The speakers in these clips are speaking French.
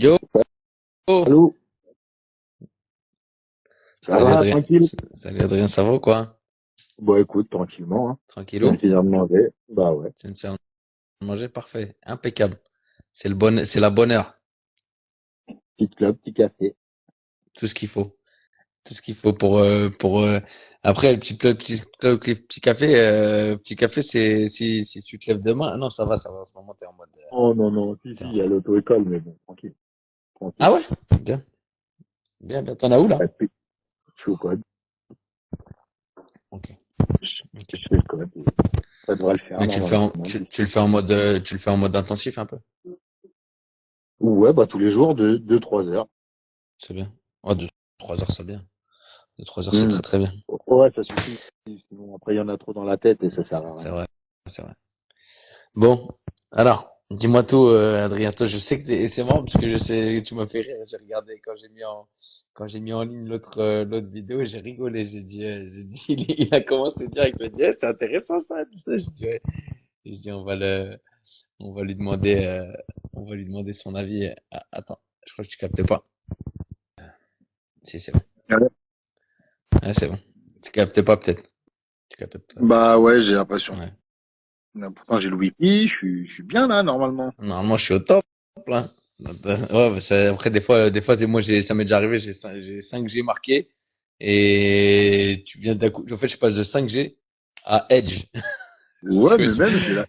Yo, Allô, ça salut va, Adrien, tranquille? salut Adrien, ça va ou quoi? Bon, écoute, tranquillement, hein. Je viens Tranquillou? de finir de manger. Bah ouais. Tu viens de faire manger? Parfait, impeccable. C'est la bonne heure, Petit club, petit café. tout ce qu'il faut, tout ce qu'il faut pour après le petit café, c'est si tu te lèves demain, non ça va, en ce moment t'es en mode, Oh non, non, si, t'es si, en- il y a l'auto-école, mais bon, tranquille, ah tranquille. ouais, bien, bien, bien, t'en as où là? Ouais, puis, je suis au code, Ok, ok. je fais le code, et ça devrait le faire Mais normalement. tu le fais en mode, tu le fais en mode intensif un peu, Ouais, bah tous les jours, 2, 3 heures. c'est bien. Oh, 2, 3 heures, c'est bien. 2, 3 heures, c'est Hmm. très très bien. Ouais, ça suffit. Sinon, après, il y en a trop dans la tête et ça sert à C'est rien. vrai, c'est vrai. Bon, alors, dis-moi tout, Adrien. Toi, je sais que c'est marrant parce que je sais, tu m'as fait rire. J'ai regardé quand j'ai mis en ligne l'autre vidéo, j'ai rigolé. J'ai dit, il a commencé direct. Il m'a dit, eh, c'est intéressant ça. Tout ça. Je dis, ouais. Je dis, on va lui demander, on va lui demander son avis. Ah, attends, je crois que tu captais pas. Si, c'est bon. Ouais. Ah, c'est bon. Tu captais pas peut-être. Tu captais pas. Bah ouais, j'ai l'impression. Ouais. Pourtant, j'ai le wifi, je suis bien là, normalement. Normalement, je suis au top, là. Ouais, bah, après, moi, ça m'est déjà arrivé, j'ai 5G marqué, et tu viens d'un coup, en fait, je passe de 5G à Edge. Ouais, Tu mais vois, même,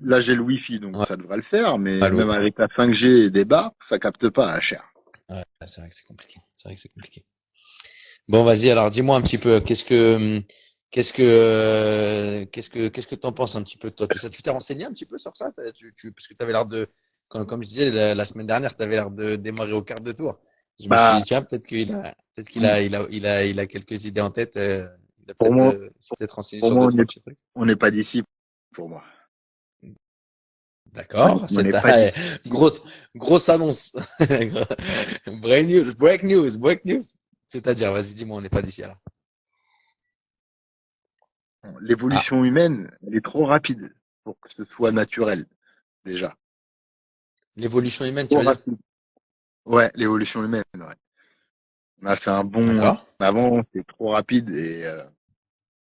là, j'ai le Wi-Fi, donc ouais, ça devrait le faire, mais allô. même avec la 5G et des bars, ça capte pas à cher. Ouais, c'est vrai que c'est compliqué. C'est vrai que c'est compliqué. Bon, vas-y, alors, dis-moi un petit peu, qu'est-ce que t'en penses un petit peu, toi, tout ça? Tu t'es renseigné un petit peu sur ça? Parce que t'avais l'air de, comme je disais la semaine dernière, t'avais l'air de démarrer au quart de tour. Je me suis Bah, dit, tiens, peut-être qu'il a quelques idées en tête, il a pour moi, s'est peut-être renseigné pour sur moi, deux, trois petits trucs. on n'est pas d'ici, pour moi. D'accord, On c'est n'est pas d'ici. grosse, grosse annonce. Break news. C'est-à-dire, vas-y, dis-moi, on n'est pas d'ici là. Ah, L'évolution humaine, elle est trop rapide pour que ce soit naturel, déjà. l'évolution humaine, tu Trop veux dire? rapide. Ouais, l'évolution humaine, ouais. On a fait un bond en D'accord. avant, c'est trop rapide et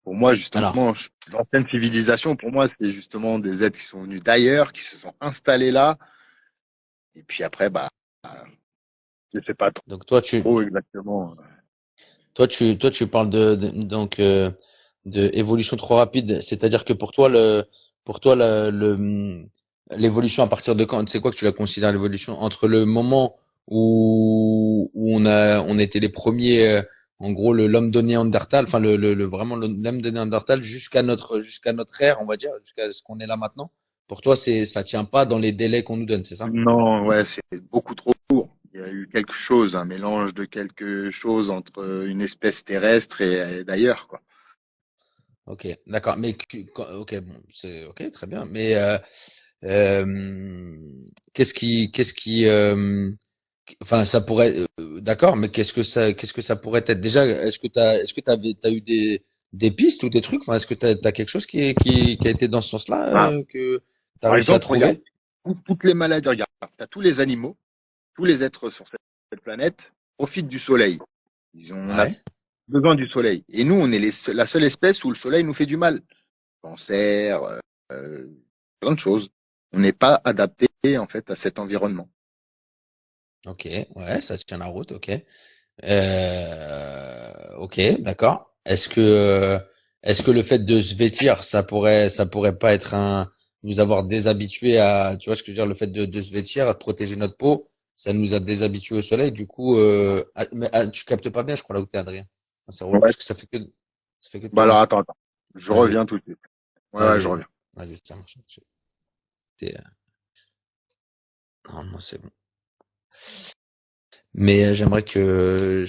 pour moi, Alors, justement, l'ancienne civilisation, pour moi, c'est justement des êtres qui sont venus d'ailleurs, qui se sont installés là. Et puis après, bah, je sais pas donc trop exactement. toi, tu parles donc de évolution trop rapide. C'est-à-dire que pour toi, l'évolution à partir de quand, c'est quoi que tu la considères l'évolution entre le moment où on était les premiers, en gros, l'homme de Néandertal, enfin vraiment l'homme de Néandertal jusqu'à notre ère, on va dire, jusqu'à ce qu'on est là maintenant. Pour toi, ça tient pas dans les délais qu'on nous donne, c'est ça? Non, ouais, c'est beaucoup trop court. Il y a eu quelque chose, un mélange de quelque chose entre une espèce terrestre et d'ailleurs, quoi. Ok, d'accord. Ok, bon, c'est ok, très bien. Mais enfin, ça pourrait, d'accord. Mais qu'est-ce que ça pourrait être déjà? Est-ce que t'as eu des pistes ou des trucs? Enfin, est-ce que t'as quelque chose qui a été dans ce sens-là Ah, que t'as par réussi à exemple, regarde, trouver? toutes les maladies, regarde, t'as tous les animaux, tous les êtres sur cette planète profitent du soleil. On a Ouais. besoin du soleil. Et nous, on est la seule espèce où le soleil nous fait du mal. Cancer, euh, plein de choses. On n'est pas adapté, en fait, à cet environnement. Ok, ouais, ça tient la route. Ok. Ok, d'accord. Est-ce que le fait de se vêtir, ça pourrait pas être nous avoir déshabitués à, tu vois ce que je veux dire, le fait de se vêtir, de protéger notre peau, ça nous a déshabitués au soleil. Du coup, tu captes pas bien, je crois là où t'es, Adrien. Ah, c'est relou Ouais. parce que ça fait que de Bah alors, tomber. attends. Je Vas-y, reviens tout de suite. Ouais, ouais, vas-y, je vas-y, reviens. vas-y, ça marche. Normalement, c'est bon. Mais j'aimerais que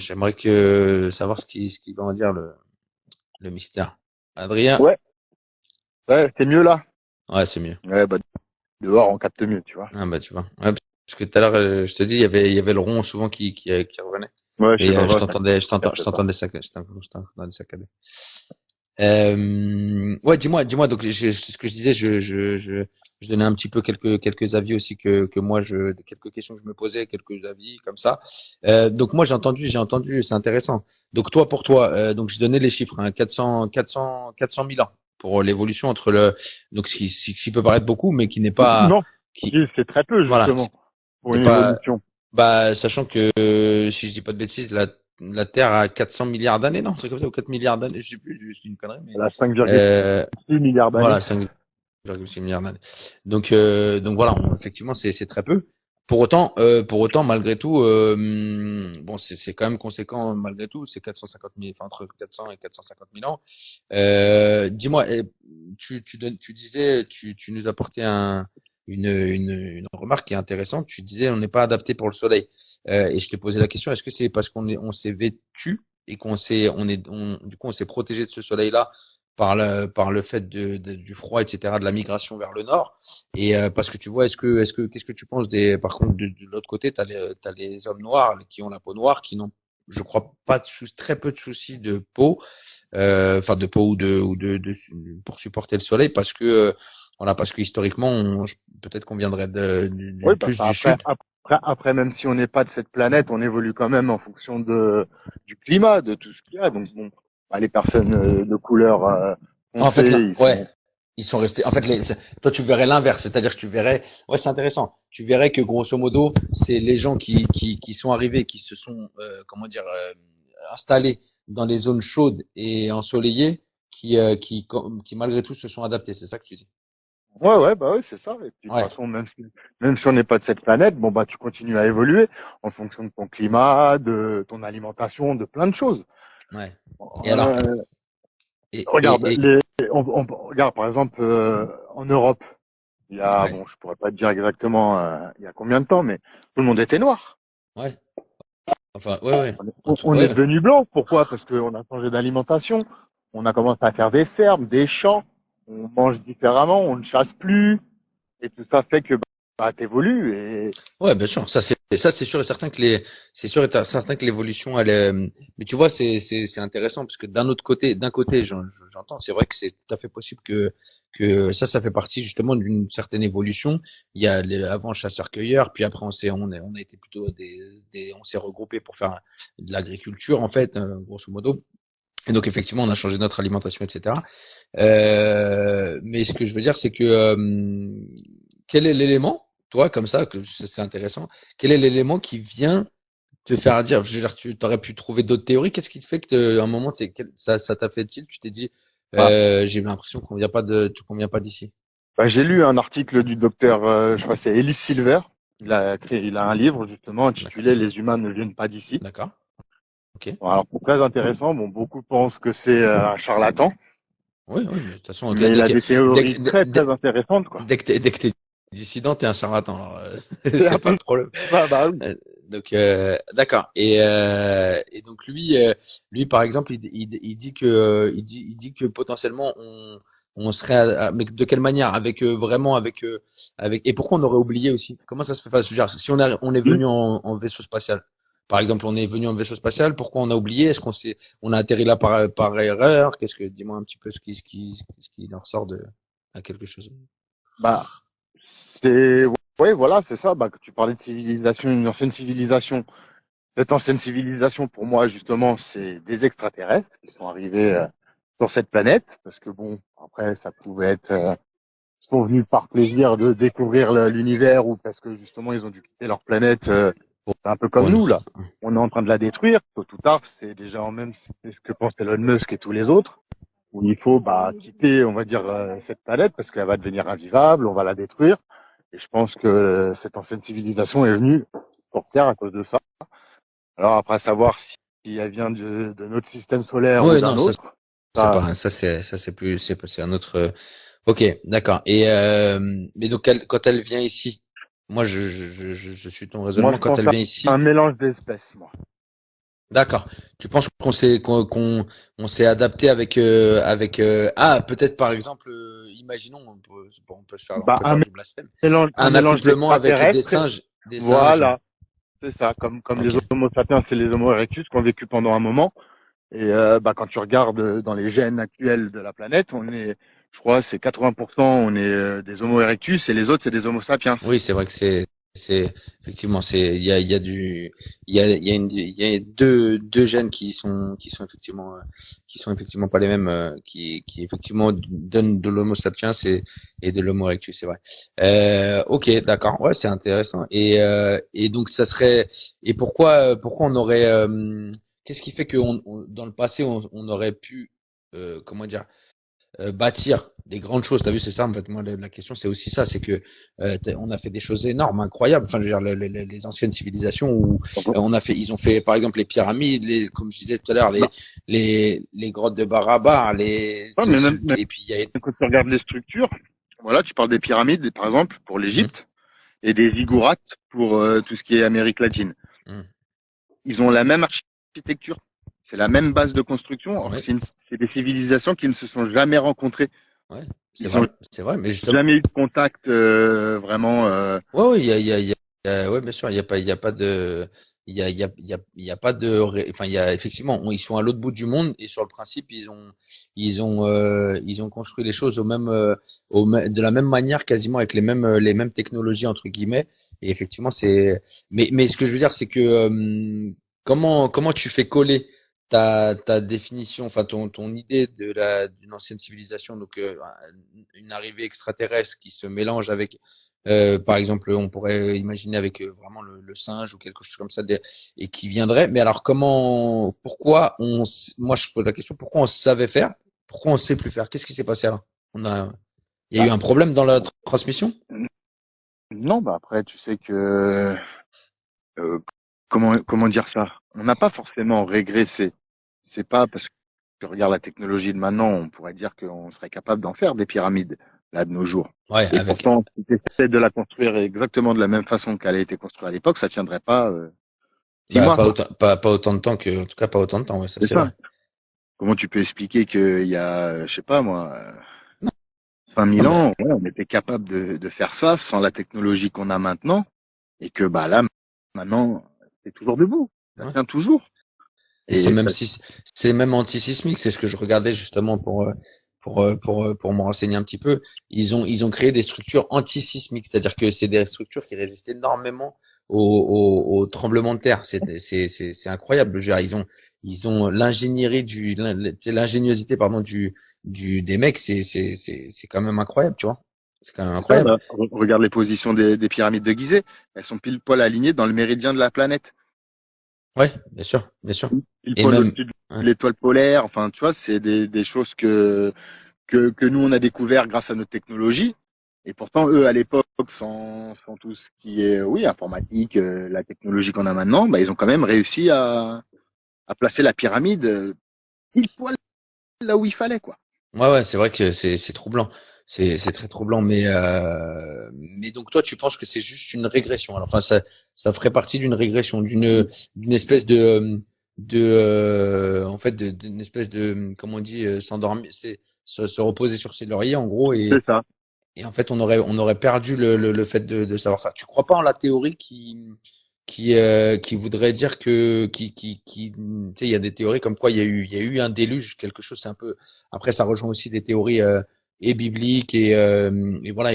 savoir ce qu'il va en dire le mystère. Adrien, Ouais, ouais, c'est mieux là. ouais, c'est mieux. Ouais, bah dehors, on capte mieux, tu vois. Ah bah tu vois. Ouais, parce que tout à l'heure, je te dis, il y avait le rond souvent qui revenait. Ouais, je sais Et pas, ça je capte pas. t'entendais saccader. Ouais, dis-moi. Donc, ce que je disais, je donnais un petit peu quelques avis aussi que moi, quelques questions que je me posais, quelques avis comme ça. Donc moi, j'ai entendu, c'est intéressant. Donc toi, pour toi, donc je donnais les chiffres, hein, 400 000 ans pour l'évolution entre donc ce qui peut paraître beaucoup, mais qui n'est pas, Non, qui, c'est très peu voilà, justement pour c'est une pas, évolution. bah, sachant que si je dis pas de bêtises, la Terre a 400 milliards d'années, non, un truc comme ça, ou 4 milliards d'années, je sais plus, juste une connerie, mais Elle a 5,6 euh, milliards d'années. voilà, 5,6 milliards d'années. Donc voilà, effectivement, c'est très peu. Pour autant, malgré tout, bon, c'est quand même conséquent malgré tout. C'est 450 000, enfin entre 400 et 450 000 ans. Dis-moi, tu disais, tu nous apportais une remarque qui est intéressante. Tu disais, on n'est pas adapté pour le soleil. Et je t'ai posé la question, est-ce que c'est parce on s'est vêtu et du coup, on s'est protégé de ce soleil-là par le fait du froid, etc., de la migration vers le nord. Et parce que tu vois, qu'est-ce que tu penses par contre, de l'autre côté, t'as les hommes noirs qui ont la peau noire, qui n'ont, je crois, pas très peu de soucis de peau, enfin de peau pour supporter le soleil, parce que voilà, parce que historiquement, peut-être qu'on viendrait Oui, bah plus ça, du sud. après, même si on n'est pas de cette planète, on évolue quand même en fonction du climat, de tout ce qu'il y a. Donc bon, bah, les personnes de couleur En fait, foncée, là, ouais, ils sont restés. En fait, toi, tu verrais l'inverse, c'est-à-dire que tu verrais. Ouais, c'est intéressant. Tu verrais que grosso modo, c'est les gens qui sont arrivés, qui se sont, comment dire, installés dans les zones chaudes et ensoleillées, qui malgré tout se sont adaptés. C'est ça que tu dis. ouais, bah ouais, c'est ça. Et puis de toute Ouais, façon, même si on n'est pas de cette planète, bon bah tu continues à évoluer en fonction de ton climat, de ton alimentation, de plein de choses. ouais. Et alors, Euh, et, regarde, et, et regarde par exemple en Europe, il y a, ouais, bon, je pourrais pas te dire exactement il y a combien de temps, mais tout le monde était noir. ouais. Enfin, ouais, ouais. On est Ouais, devenu blanc. Pourquoi? Parce qu'on a changé d'alimentation. On a commencé à faire des fermes, des champs. On mange différemment, on ne chasse plus. Et tout ça fait que bah, t'évolues. Et ouais, bien sûr. Ça c'est sûr et certain que c'est sûr et certain que l'évolution elle est, mais tu vois c'est intéressant parce que d'un côté j'entends c'est vrai que c'est tout à fait possible que ça fait partie justement d'une certaine évolution. Il y a avant chasseurs-cueilleurs puis après on a été plutôt on s'est regroupé pour faire de l'agriculture en fait grosso modo. Et donc effectivement on a changé notre alimentation etc. Mais ce que je veux dire, c'est que quel est l'élément, toi, comme ça, que c'est intéressant, quel est l'élément qui vient te faire dire, je veux dire, tu aurais pu trouver d'autres théories, qu'est-ce qui te fait que à un moment, ça t'a fait tilt, tu t'es dit, bah, j'ai l'impression qu'on vient pas d'ici. j'ai lu un article du docteur, je crois que c'est Ellis Silver. Il a un livre justement D'accord, intitulé Les humains ne viennent pas d'ici. d'accord, ok. Bon, alors, c'est très intéressant. Bon, beaucoup pensent que c'est un charlatan, Oui, oui, mais de toute façon, ok, mais il a des théories très, dès, très intéressantes, quoi. dès que t'es dissident, t'es un charlatan, alors c'est pas de problème. Bah oui. Donc d'accord. Et donc lui par exemple, il dit que il dit que potentiellement on serait mais de quelle manière avec vraiment avec et pourquoi on aurait oublié aussi? Comment ça se fait? Enfin, je veux dire, si on est venu en vaisseau spatial. Par exemple, on est venu en vaisseau spatial, pourquoi on a oublié? Est-ce on a atterri là par erreur? Dis-moi un petit peu ce qui en ressort de à quelque chose. Bah, c'est, ouais, voilà, c'est ça. Bah, que tu parlais de civilisation, une ancienne civilisation. Cette ancienne civilisation, pour moi, justement, c'est des extraterrestres qui sont arrivés sur cette planète, parce que bon, après, ça pouvait être, ils sont venus par plaisir de découvrir l'univers ou parce que justement, ils ont dû quitter leur planète. C'est un peu Pour comme une nous autre. là. On est en train de la détruire. Tôt ou tard, c'est déjà en même c'est ce que pensent Elon Musk et tous les autres. Où il faut bah quitter, on va dire, cette planète parce qu'elle va devenir invivable, on va la détruire. Et je pense que cette ancienne civilisation est venue sur Terre à cause de ça. Alors après, à savoir si elle vient de notre système solaire ou Oui, d'un non, ça autre, c'est ça, pas ça c'est plus c'est un autre OK, d'accord. Et mais donc quand elle vient ici, moi je suis ton moi raisonnement je quand pense elle à vient un ici. mélange d'espèces, moi. D'accord. Tu penses qu'on s'est adapté avec ah peut-être par exemple imaginons on peut Bah, faire du blasphème. un Un mélange accouplement avec d'extraterrestres. des singes. Voilà, c'est ça. Comme les OK. Homo sapiens, c'est les Homo erectus qui ont vécu pendant un moment. Et quand tu regardes dans les gènes actuels de la planète, je crois, c'est 80%, on est des Homo erectus et les autres, c'est des Homo sapiens. Oui, c'est vrai que c'est effectivement il y a du il y a deux gènes qui sont effectivement pas les mêmes qui effectivement donnent de l'Homo sapiens et de l'Homo erectus, c'est vrai. Ok, d'accord. Ouais, c'est intéressant. Et donc ça serait et pourquoi on aurait qu'est-ce qui fait que dans le passé on aurait pu comment dire bâtir des grandes choses. T'as vu, c'est ça en fait. Moi, la question, c'est aussi ça, c'est que on a fait des choses énormes, incroyables. Enfin, je veux dire, les anciennes civilisations où ils ont fait, par exemple, les pyramides, comme je disais tout à l'heure, Bah, les grottes de Barabar, ouais, mais même et puis il y a, quand tu regardes les structures, voilà, tu parles des pyramides, par exemple, pour hum, l'Égypte, et des ziggourats pour tout ce qui est Amérique latine. hum, Ils ont la même architecture, c'est la même base de construction. Or, ouais, c'est des civilisations qui ne se sont jamais rencontrées. ouais, Ils ont c'est vrai, mais justement, jamais eu de contact vraiment. ouais, ouais, ouais, bien sûr, il y a pas de, il y a pas de, enfin, il y a effectivement, ils sont à l'autre bout du monde et sur le principe, ils ont construit les choses de la même manière, quasiment avec les mêmes technologies entre guillemets. Et effectivement, mais ce que je veux dire, c'est que comment tu fais coller ta définition, enfin ton idée d'une ancienne civilisation, donc une arrivée extraterrestre qui se mélange avec par exemple, on pourrait imaginer avec vraiment le singe ou quelque chose comme ça, et qui viendrait. Mais alors, moi je pose la question, pourquoi on savait faire, pourquoi on sait plus faire? Qu'est-ce qui s'est passé là? Il y a eu Bah, un problème dans la transmission? non, après, tu sais que euh, comment dire ça? On n'a pas forcément régressé. C'est pas parce que tu regardes la technologie de maintenant, on pourrait dire qu'on serait capable d'en faire des pyramides là de nos jours. Ouais, Et avec pourtant, si tu essaies de la construire exactement de la même façon qu'elle a été construite à l'époque, ça tiendrait pas 6 mois. pas autant de temps en tout cas pas autant de temps. Ouais, ça C'est c'est ça. vrai. Comment tu peux expliquer qu'il y a, je sais pas moi, Non, 5000 non, mais ans, ouais, on était capable de faire ça sans la technologie qu'on a maintenant, et que bah là, maintenant, c'est toujours debout. Ça ouais. tient toujours. Et c'est Et même ça, si c'est même antisismique, c'est ce que je regardais justement pour me renseigner un petit peu. Ils ont créé des structures antisismiques, c'est-à-dire que c'est des structures qui résistent énormément aux tremblements de terre. C'est incroyable. Je veux dire, ils ont l'ingéniosité pardon des mecs, c'est quand même incroyable, tu vois. C'est quand même c'est ça, incroyable. bah, regarde les positions des pyramides de Gizeh. Elles sont pile poil alignées dans le méridien de la planète. Ouais, bien sûr, bien sûr. Pile Et poil même au-dessus de ouais. l'étoile polaire. Enfin, tu vois, c'est des choses que nous, on a découvert grâce à notre technologie. Et pourtant, eux, à l'époque, sans tout ce qui est, oui, informatique, la technologie qu'on a maintenant, bah, ils ont quand même réussi à placer la pyramide pile poil là où il fallait, quoi. Ouais, ouais, c'est vrai que c'est troublant. C'est très troublant, mais donc toi, tu penses que c'est juste une régression. Alors, enfin, ça ferait partie d'une régression, d'une espèce en fait, d'une espèce de, comment on dit, s'endormir, c'est se reposer sur ses lauriers, en gros, C'est ça. et en fait, on aurait perdu le fait de savoir ça. Tu crois pas en la théorie qui voudrait dire tu sais, il y a des théories comme quoi il y a eu un déluge, quelque chose, c'est un peu, après, ça rejoint aussi des théories, et bibliques et voilà,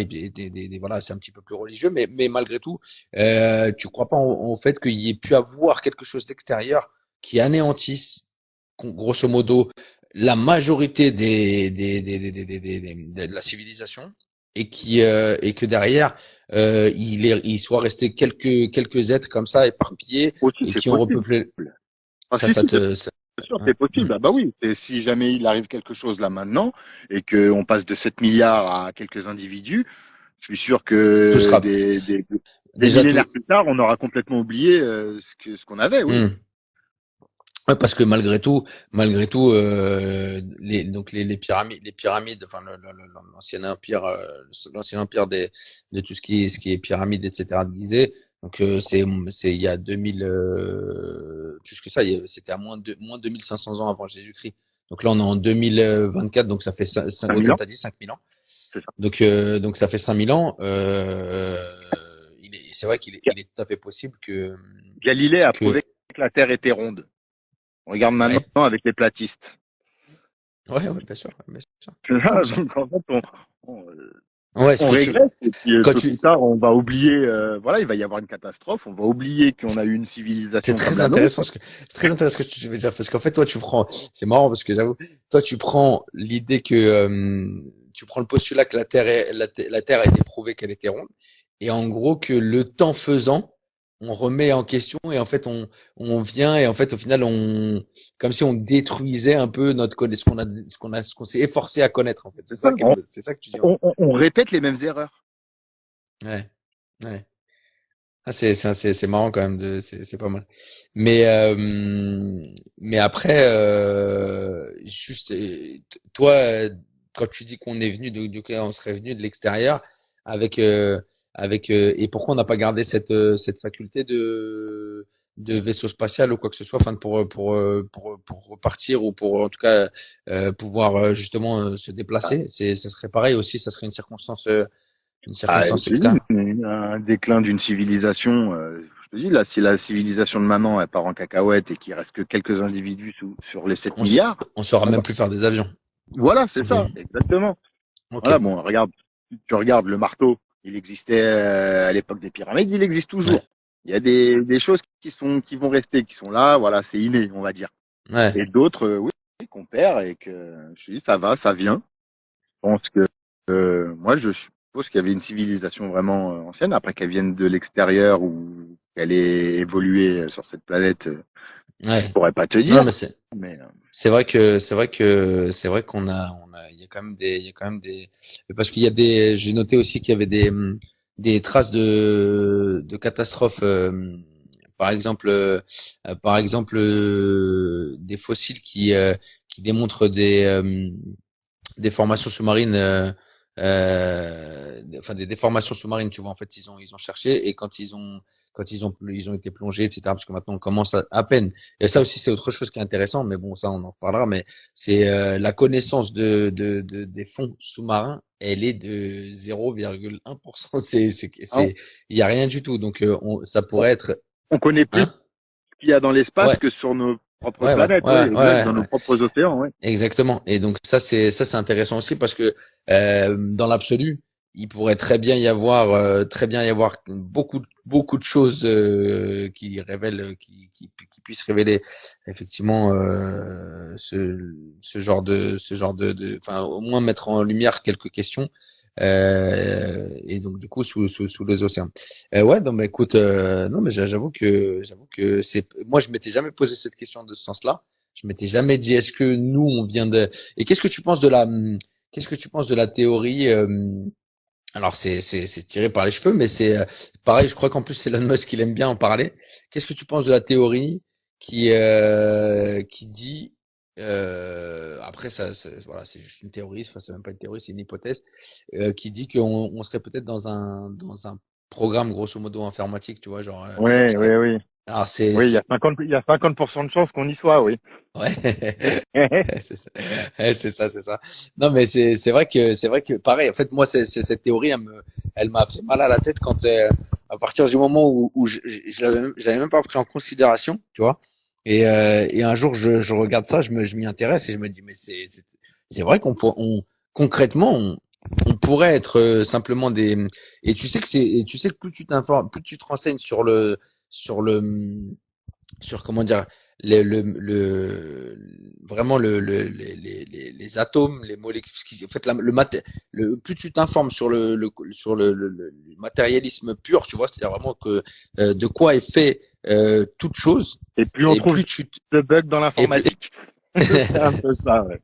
voilà, c'est un petit peu plus religieux, mais malgré tout, tu crois pas au fait qu'il y ait pu avoir quelque chose d'extérieur qui anéantisse, grosso modo, la majorité de la civilisation et que derrière il soit resté quelques êtres comme ça éparpillés Aussi, et c'est qui ont possible. repeuplé Ah, ça si, ça si, bien te ça, sûr, hein, c'est possible. Ah, bah oui. Et si jamais il arrive quelque chose là maintenant et qu'on passe de 7 milliards à quelques individus, je suis sûr tout que sera des déjà millénaires tout plus tard, on aura complètement oublié ce qu'on avait, oui. hmm. Ouais, parce que malgré tout, les pyramides, enfin l'ancien empire de tout ce qui est pyramide, etc. de Gizeh. Donc c'est il y a 2000, plus que ça, c'était à moins 2500 ans avant Jésus-Christ. Donc là on est en 2024, donc ça fait ouais, 5000 comme ans, t'as dit 5000 ans. c'est ça. Donc ça fait 5000 ans. C'est vrai il est tout à fait possible Galilée a que prouvé que la Terre était ronde. On regarde maintenant Ouais. avec les platistes. Ouais, ouais, bien sûr, bien sûr. Là, Bien sûr. donc, en fait, on, Ouais, ce on que tu, régresse et puis quand peu tu, plus tard, on va oublier, voilà, il va y avoir une catastrophe, on va oublier qu'on a eu une c'est civilisation comme très la nôtre. intéressant c'est très intéressant ce que tu veux dire parce qu'en fait, toi, c'est marrant parce que j'avoue, toi, tu prends l'idée que, tu prends le postulat que la Terre a été prouvé qu'elle était ronde et en gros que le temps faisant, on remet en question et en fait, on vient et en fait, au final, comme si on détruisait un peu notre connaissance, ce qu'on s'est efforcé à connaître, en fait. C'est ça, C'est ça que tu dis, en fait. on répète les mêmes erreurs. Ouais. Ouais. Ah, c'est marrant quand même c'est pas mal. Mais mais après juste toi quand tu dis qu'on est venu on serait venu de l'extérieur avec et pourquoi on n'a pas gardé cette faculté de vaisseau spatial ou quoi que ce soit enfin pour repartir ou pour en tout cas pouvoir justement se déplacer c'est ça serait pareil aussi ça serait une Ah, circonstance je te dis, externe. un déclin d'une civilisation, je te dis, là, si la civilisation de maintenant, elle part en cacahuète et qu'il reste que quelques individus sur les 7 On, s- milliards, on saura on même va, plus faire des avions. voilà, c'est C'est- ça, exactement. Ok. Voilà, bon, regarde, tu regardes le marteau, il existait à l'époque des pyramides, il existe Ouais. toujours. Il y a des choses qui vont rester, qui sont là, voilà, c'est inné, on va dire. Ouais. Et d'autres, oui, qu'on perd et que, je te dis, ça va, ça vient. Je pense que, moi, je suppose qu'il y avait une civilisation vraiment ancienne, après qu'elle vienne de l'extérieur ou qu'elle ait évolué sur cette planète, je Ouais. pourrais pas te Non, dire. mais Mais, c'est vrai qu'on il y a quand même il y a quand même parce qu'il y a j'ai noté aussi qu'il y avait des traces de catastrophes, par exemple, des fossiles qui démontrent des formations sous-marines, enfin des déformations sous-marines, tu vois. En fait, ils ont cherché et ils ont été plongés, etc. Parce que maintenant on commence à peine. Et ça aussi, c'est autre chose qui est intéressant, mais bon, ça on en reparlera. Mais c'est la connaissance des fonds sous-marins, elle est de 0,1%. hein, Il y a rien du tout. Donc ça on, pourrait être, on connaît plus hein? ce qu'il y a dans l'espace Ouais, que sur nos propres ouais, ouais, planètes, oui, ouais, exact, ouais, dans nos ouais. propres océans, oui. Exactement. Et donc ça c'est intéressant aussi parce que dans l'absolu, il pourrait très bien y avoir beaucoup de choses qui révèlent qui puissent révéler effectivement enfin au moins mettre en lumière quelques questions et donc du coup sous les océans. Ouais, non mais écoute non mais j'avoue que c'est moi je m'étais jamais posé cette question de ce sens-là. Je m'étais jamais dit est-ce que nous on vient de et qu'est-ce que tu penses de la théorie alors c'est tiré par les cheveux mais c'est pareil je crois qu'en plus c'est Elon Musk qui aime bien en parler. Qu'est-ce que tu penses de la théorie qui dit après voilà c'est juste une théorie enfin c'est même pas une théorie c'est une hypothèse qui dit qu'on serait peut-être dans un programme grosso modo informatique tu vois genre Oui, oui, oui. alors Oui, il y a 50% de chances qu'on y soit, oui. ouais c'est ça. C'est ça, c'est ça. Non, mais c'est vrai que pareil. En fait, moi, cette théorie, elle m'a fait mal à la tête quand à partir du moment où j'avais même pas pris en considération, tu vois. Et un jour, je regarde ça, je m'y intéresse et je me dis, mais c'est vrai concrètement, on pourrait être simplement et tu sais que plus tu t'informes, plus tu te renseignes sur le, sur comment dire vraiment les atomes, les molécules, en fait plus tu t'informes sur le matérialisme pur, tu vois, c'est-à-dire vraiment que de quoi est fait toute chose, Et plus on et trouve plus tu de bugs dans et plus l'informatique. C'est un peu ça, ouais.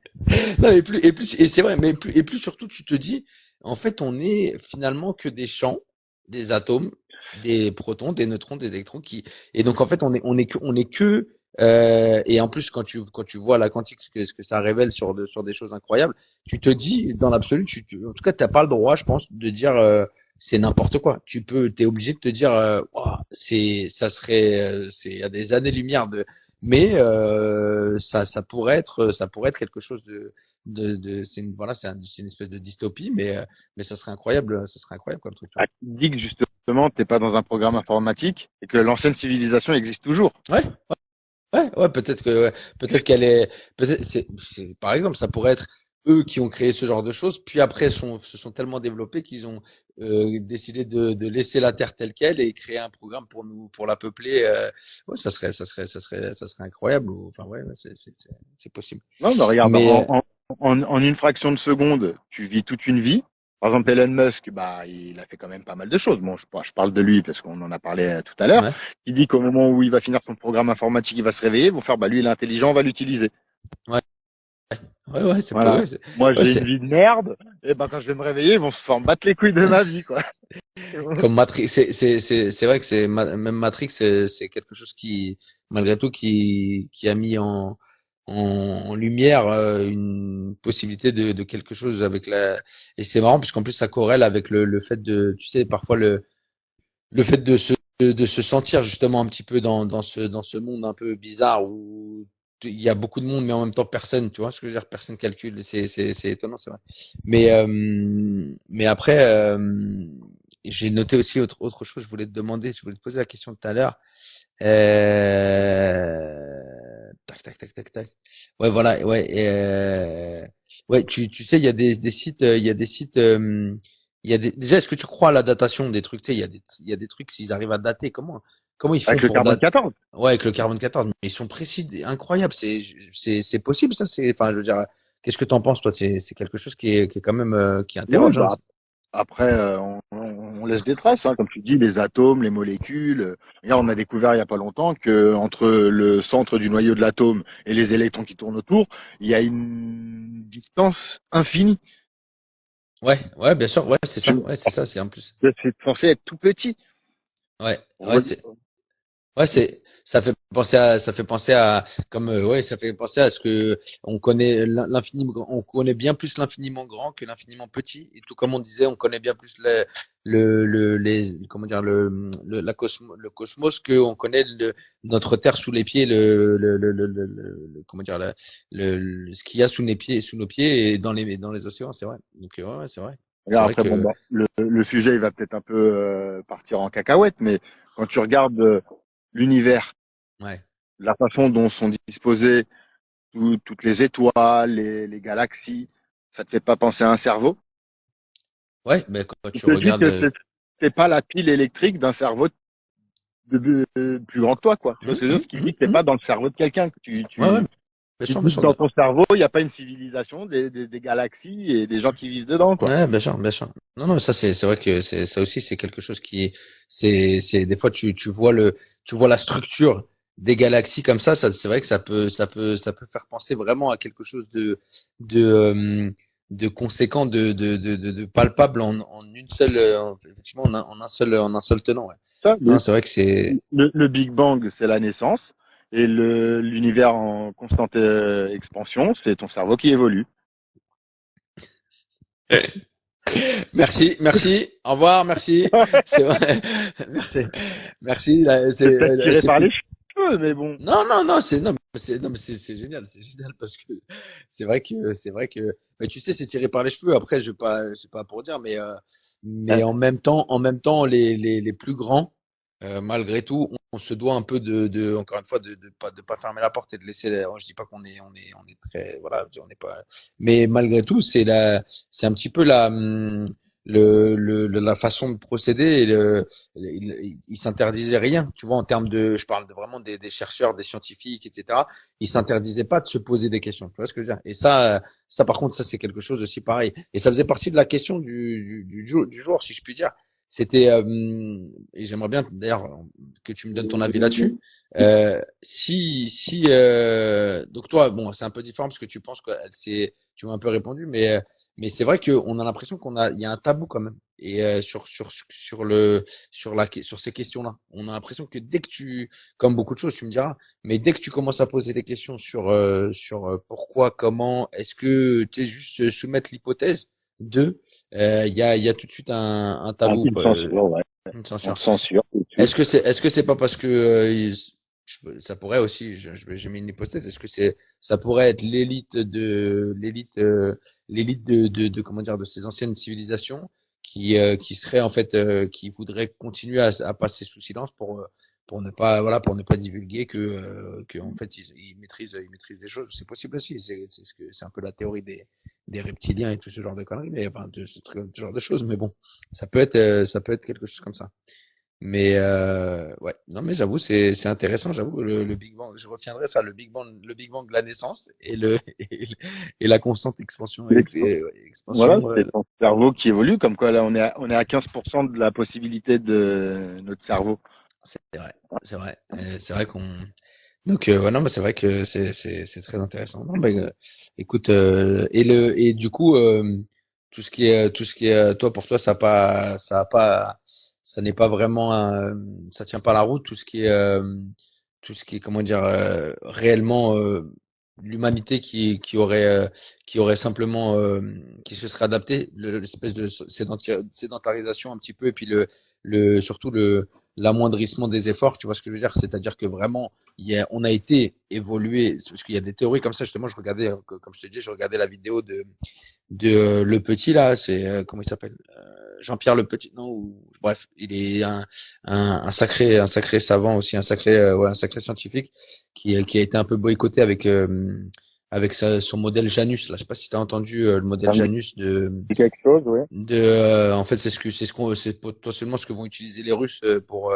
non, et c'est vrai, et plus surtout tu te dis en fait on est finalement que des champs, des atomes, des protons, des neutrons, des électrons qui et donc en fait on est que et en plus quand tu vois la quantique ce que ça révèle sur des choses incroyables, tu te dis dans l'absolu en tout cas t'as pas le droit je pense de dire c'est n'importe quoi. T'es obligé de te dire Ouah, c'est à des années-lumière de mais ça pourrait être quelque chose c'est une voilà c'est une espèce de dystopie mais ça serait incroyable comme truc tu Ah, tu dis que justement, t'es pas dans un programme informatique et que l'ancienne civilisation existe toujours. vois. Ouais Ouais, peut-être qu'elle est, peut-être, par exemple, ça pourrait être eux qui ont créé ce genre de choses, puis après se sont tellement développés qu'ils ont décidé de laisser la Terre telle qu'elle et créer un programme pour la peupler. Ouais, ça serait incroyable. Enfin, ouais, c'est possible. Non, mais regarde, Mais en une fraction de seconde, tu vis toute une vie. Par exemple, Elon Musk, bah, il a fait quand même pas mal de choses. Bon, je parle de lui parce qu'on en a parlé tout à l'heure. ouais, Il dit qu'au moment où il va finir son programme informatique, il va se réveiller, ils vont faire, bah, lui, il est intelligent, on va l'utiliser. ouais, ouais, Voilà. Moi, ouais, j'ai une vie de merde. Et ben, quand je vais me réveiller, ils vont se faire battre les couilles de ma vie, quoi. comme Matrix, c'est vrai que même Matrix, c'est quelque chose qui, malgré tout, qui a mis en lumière une possibilité de quelque chose avec et c'est marrant puisqu'en plus ça corrèle avec le fait tu sais, parfois le fait de se sentir justement un petit peu dans ce monde un peu bizarre où il y a beaucoup de monde mais en même temps personne, tu vois ce que je veux dire, personne calcule, c'est étonnant, c'est vrai. Mais après j'ai noté aussi autre chose, je voulais te demander, je voulais te poser la question tout à l'heure. Tac tac tac tac tac. Ouais, voilà, ouais, ouais, tu sais, il y a des sites, il y a des sites, il y a déjà, est-ce que tu crois à la datation des trucs? Tu sais, il y a des trucs, s'ils arrivent à dater, comment ils font Avec le pour carbone dater? 14. Ouais, avec le carbone 14, mais ils sont précis, incroyables. C'est possible, ça, enfin, je veux dire, qu'est-ce que t'en penses, toi? C'est quelque chose qui est quand même, qui Oui, interroge, hein. bah, après, on laisse des traces, hein, comme tu dis, les atomes, les molécules. Regarde, on a découvert il y a pas longtemps que entre le centre du noyau de l'atome et les électrons qui tournent autour, il y a une distance infinie. Ouais, bien sûr, Tu- ouais, c'est ça, c'est en plus. C'est censé être tout petit. Ouais, ouais, ouais, ça fait penser à, comme, ouais, ça fait penser à ce que on connaît on connaît bien plus l'infiniment grand que l'infiniment petit. Et tout comme on disait, on connaît bien plus comment dire, le cosmos que on connaît notre Terre sous les pieds, comment dire, ce qu'il y a sous nos pieds et dans les océans, c'est vrai. Donc, ouais, c'est vrai. C'est Regarde, vrai après, bon, que, bah, le sujet, il va peut-être un peu partir en cacahuète, mais quand tu regardes l'univers, ouais. la façon dont sont disposées toutes les étoiles, les galaxies, ça te fait pas penser à un cerveau? Ouais, mais quand Tu tu te dis regardes, que c'est pas la pile électrique d'un cerveau plus grand que toi, quoi. Tu vois ce que je veux dire? Ce qui dit que t'es hum. pas dans le cerveau de quelqu'un, que Ouais, ouais, tu te bien dis que sûr. dans ton cerveau, il n'y a pas une civilisation, des galaxies et des gens qui vivent dedans, quoi. Ouais, bien sûr, bien sûr. Non, non, ça c'est vrai que ça aussi c'est quelque chose qui est des fois tu vois la structure des galaxies comme ça c'est vrai que ça peut faire penser vraiment à quelque chose de de conséquent de palpable en une seule effectivement en un seul tenant, ouais. Ça, Non, c'est vrai que c'est le Big Bang, c'est la naissance. Et l'univers en constante expansion, c'est ton cerveau qui évolue. merci, au revoir, merci. C'est vrai. Merci. Merci, là, C'est peut-être tiré c'est par les fini. cheveux, mais bon. Non, mais c'est génial c'est vrai que mais tu sais c'est tiré par les cheveux après je vais pas c'est pas pour dire mais en même temps les plus grands malgré tout on se doit un peu encore une fois de pas fermer la porte et de laisser je dis pas on est très voilà on n'est pas mais malgré tout c'est un petit peu la façon de procéder et il s'interdisait rien, tu vois, en termes je parle vraiment des chercheurs, des scientifiques, etc. Ils s'interdisaient pas de se poser des questions, tu vois ce que je veux dire. Et ça par contre, ça c'est quelque chose aussi pareil. Et ça faisait partie de la question du jour, si je puis dire. C'était, et j'aimerais bien d'ailleurs que tu me donnes ton avis là-dessus. Donc toi, bon, c'est un peu différent parce que tu penses que tu m'as un peu répondu, mais c'est vrai qu'on a l'impression il y a un tabou quand même. Et sur ces questions-là, on a l'impression que comme beaucoup de choses, tu me diras, mais dès que tu commences à poser des questions pourquoi, comment, est-ce que tu sais juste soumettre l'hypothèse de, il y a tout de suite un Un tabou, peu de censure, ouais. une On censure. te censure tout de suite. Est-ce que c'est pas parce que ça pourrait aussi, j'ai mis une hypothèse, est-ce que ça pourrait être l'élite de comment dire de ces anciennes civilisations qui serait en fait qui voudrait continuer à passer sous silence pour ne pas divulguer que en fait ils maîtrisent des choses. C'est possible aussi. C'est un peu la théorie des reptiliens et tout ce genre de conneries, mais enfin de ce genre de choses. Mais bon, ça peut être quelque chose comme ça. Mais ouais, non mais j'avoue c'est intéressant, j'avoue le Big Bang, je retiendrai ça, le Big Bang de la naissance et et la constante Voilà, expansion. c'est ton cerveau qui évolue, comme quoi là on est à 15% de la possibilité de notre cerveau. C'est vrai, c'est vrai qu'on donc ouais, non mais c'est vrai que c'est très intéressant. Non bah, écoute et du coup tout ce qui est toi pour toi ça n'est pas vraiment ça tient pas la route tout ce qui est comment dire réellement l'humanité qui aurait simplement qui se serait adapté l'espèce de sédentarisation un petit peu et puis le surtout le l'amoindrissement des efforts, tu vois ce que je veux dire, c'est-à-dire que vraiment on a été évolué parce qu'il y a des théories comme ça justement, je regardais comme je te dis, je regardais la vidéo de le petit là, c'est comment il s'appelle, Jean-Pierre Le Petit, non, bref, il est un sacré savant aussi, un sacré scientifique qui a été un peu boycotté avec son modèle Janus là. Je sais pas si tu as entendu le modèle Ça me Janus dit quelque chose, oui. en fait c'est potentiellement ce que vont utiliser les Russes pour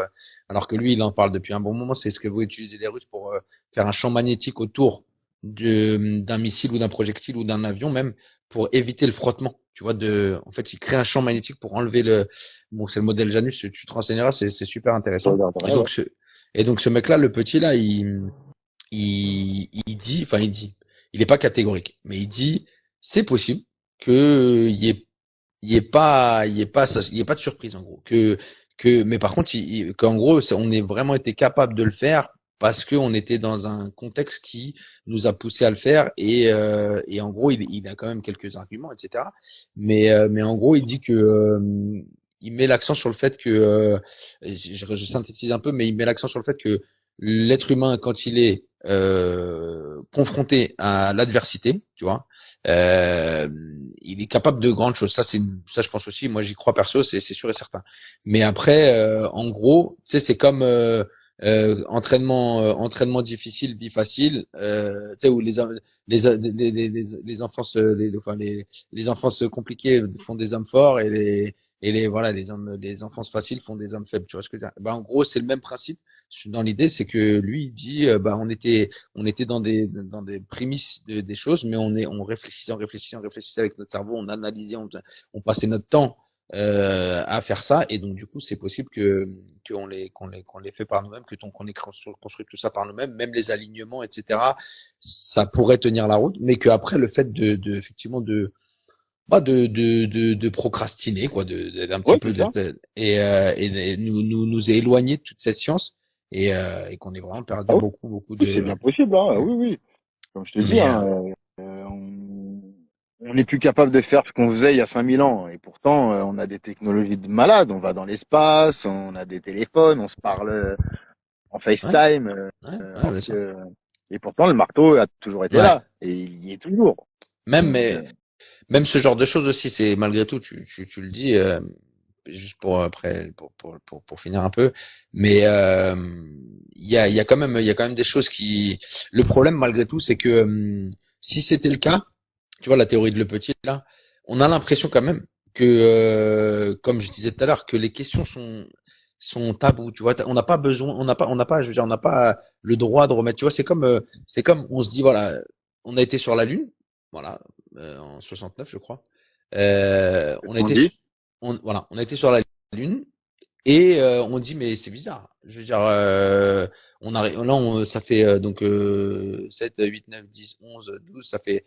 alors que lui il en parle depuis un bon moment, c'est ce que vont utiliser les Russes pour faire un champ magnétique autour d'un missile ou d'un projectile ou d'un avion même pour éviter le frottement. Tu vois, en fait, il crée un champ magnétique pour enlever bon, c'est le modèle Janus, tu te renseigneras, c'est super Je intéressant. Et regarderai, ouais. donc, ce mec-là, le petit là, il dit, il est pas catégorique, mais il dit, c'est possible que il y ait pas de surprise, en gros. Mais par contre, qu'en gros, on ait vraiment été capable de le faire parce qu'on était dans un contexte qui nous a poussé à le faire et en gros, il a quand même quelques arguments, etc. Mais en gros, il dit que, il met l'accent sur le fait que, je synthétise un peu, mais il met l'accent sur le fait que l'être humain, quand il est confronté à l'adversité, tu vois, euh, il est capable de grandes choses. Ça, je pense aussi. Moi, j'y crois perso, c'est sûr et certain. Mais après, en gros, tu sais, c'est comme entraînement difficile, vie facile. Tu sais où les enfances, les enfances compliquées font des hommes forts et les enfances faciles font des hommes faibles. Tu vois ce que je veux dire? Ben, en gros, c'est le même principe. Dans l'idée, c'est que lui, il dit, bah, on était dans des prémices des choses, mais on réfléchissait avec notre cerveau, on analysait, on passait notre temps à faire ça, et donc du coup, c'est possible qu'on les fait par nous-mêmes, qu'on ait construit tout ça par nous-mêmes, même les alignements, etc. Ça pourrait tenir la route, mais qu'après le fait effectivement de procrastiner, quoi, d'un Oui, petit peu c'est ça. et nous est éloigné de toute cette science et qu'on ait vraiment perdu Ah oui, beaucoup oui, c'est bien possible, hein. Oui, oui. Comme je te dis, mais hein, on n'est plus capable de faire ce qu'on faisait il y a 5000 ans. Et pourtant, on a des technologies de malade. On va dans l'espace, on a des téléphones, on se parle en ouais, FaceTime. ouais, Alors bien sûr. que... Et pourtant, le marteau a toujours été Ouais. là. Et il y est toujours. Même, Donc, même ce genre de choses aussi, c'est malgré tout, tu le dis, juste pour après, pour finir un peu, mais il y a quand même des choses qui. Le problème, malgré tout, c'est que si c'était le cas, tu vois, la théorie de Le Petit, là, on a l'impression quand même que, comme je disais tout à l'heure, que les questions sont tabous, tu vois, on n'a pas besoin, on n'a pas, je veux dire, on n'a pas le droit de remettre, tu vois, c'est comme, on se dit, voilà, on a été sur la Lune, voilà, en 69, je crois, c'est ce on a qu'on été, dit. voilà, on a été sur la Lune, et on dit mais c'est bizarre. Je veux dire, ça fait donc 7, 8, 9, 10, 11, 12, ça fait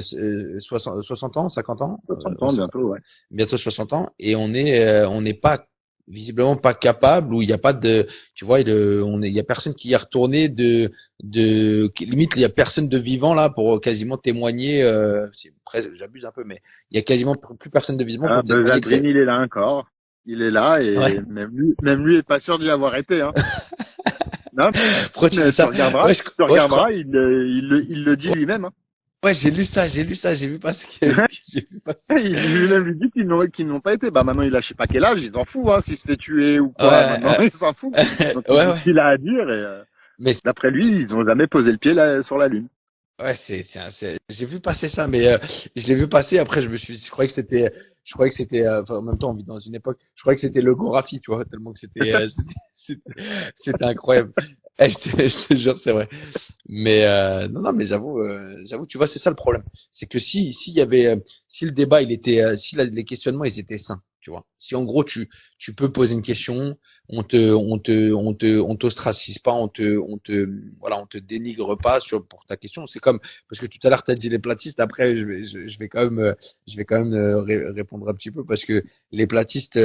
60 ans, 50 ans, 60 ans bientôt, ouais. bientôt 60 ans, et on n'est pas visiblement pas capable ou il n'y a pas de, tu vois, il y a personne qui y est retourné limite il y a personne de vivant là pour quasiment témoigner. Presque, j'abuse un peu, mais il y a quasiment plus personne de vivant Ah, pour Buzz témoigner que Aldrin, c'est. il est là encore. Il est là Ouais. et même lui est pas sûr d'y avoir été, hein. Non, Pourquoi tu dis mais ça? Ouais, tu je regarderas, crois. il le dit lui-même, hein. Ouais, j'ai lu ça, j'ai vu passer, j'ai vu passer. Lui-même lui dit qu'ils n'ont pas été. Bah maintenant il a je sais pas quel âge, il s'en fout hein, s'il se fait tuer ou quoi. Ouais, Maintenant il s'en fout. Donc il ouais, dit ouais. ce qu'il a à dire et Mais d'après lui ils ont jamais posé le pied là, sur la lune. ouais, j'ai vu passer ça, mais je l'ai vu passer. Après, je croyais que c'était, enfin, en même temps, on vit dans une époque, je croyais que c'était le Gorafi, tu vois, tellement que c'était incroyable. Je te jure, c'est vrai. Mais non, non, mais j'avoue, tu vois, c'est ça le problème. C'est que s'il y avait, si le débat, il était, si les questionnements, ils étaient sains, tu vois. Si en gros, tu peux poser une question, on t'ostracise pas, voilà, on te dénigre pas pour ta question. C'est comme, parce que tout à l'heure, t'as dit les platistes. Après, je vais quand même, répondre un petit peu parce que les platistes,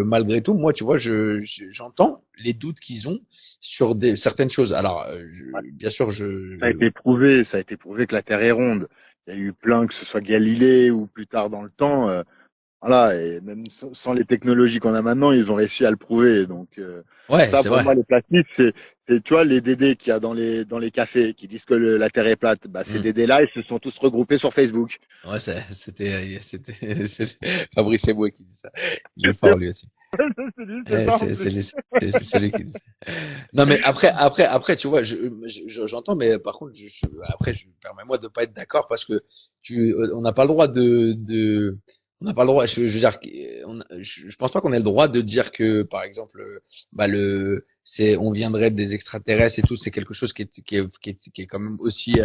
malgré tout, moi, tu vois, j'entends les doutes qu'ils ont sur certaines choses. Alors, bien sûr, Ça a été prouvé que la Terre est ronde. Il y a eu plein, que ce soit Galilée ou plus tard dans le temps. Voilà, et même sans les technologies qu'on a maintenant, ils ont réussi à le prouver. Donc ouais, ça, c'est pour vrai. moi, les plastiques, tu vois, les DD qu'il y a dans les cafés qui disent que la Terre est plate, bah ces Mm. DD-là, ils se sont tous regroupés sur Facebook. Ouais, c'était Fabrice Eboué qui dit ça. Il est fort lui aussi. C'est lui, c'est ça en C'est plus. c'est celui qui dit ça. Non, mais après, tu vois, j'entends, mais par contre, après, je permets-moi de pas être d'accord parce que on n'a pas le droit on n'a pas le droit. Je veux dire, je pense pas qu'on ait le droit de dire que, par exemple, bah on viendrait des extraterrestres et tout. C'est quelque chose qui est quand même aussi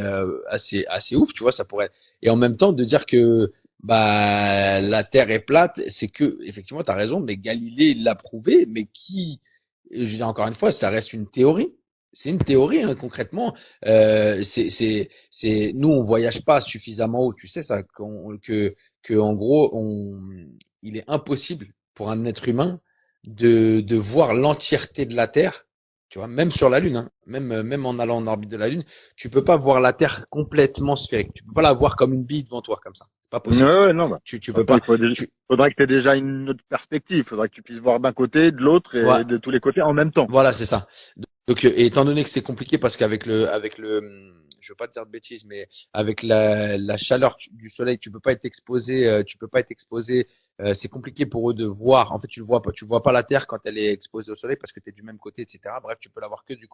assez ouf, tu vois. Ça pourrait. Et en même temps, de dire que bah la Terre est plate, c'est que effectivement, t'as raison, mais Galilée l'a prouvé, mais je veux dire encore une fois, ça reste une théorie. C'est une théorie, hein, concrètement. Nous, on voyage pas suffisamment haut. Tu sais ça, que en gros, il est impossible pour un être humain de voir l'entièreté de la Terre. Tu vois, même sur la Lune, hein, même en allant en orbite de la Lune, tu peux pas voir la Terre complètement sphérique. Tu peux pas la voir comme une bille devant toi, comme ça. C'est pas Ouais, possible. ouais, non, bah. Tu peux Après, pas. Tu, faudrait que tu aies déjà une autre perspective. Il faudrait que tu puisses voir d'un côté, de l'autre et voilà, de tous les côtés en même temps. voilà, c'est ça. Donc, et étant donné que c'est compliqué parce avec le, je veux pas te dire de bêtises, mais avec la chaleur du soleil, tu peux pas être exposé. C'est compliqué pour eux de voir. En fait, tu vois pas la Terre quand elle est exposée au soleil parce que tu es du même côté, etc. Bref, tu peux la voir que du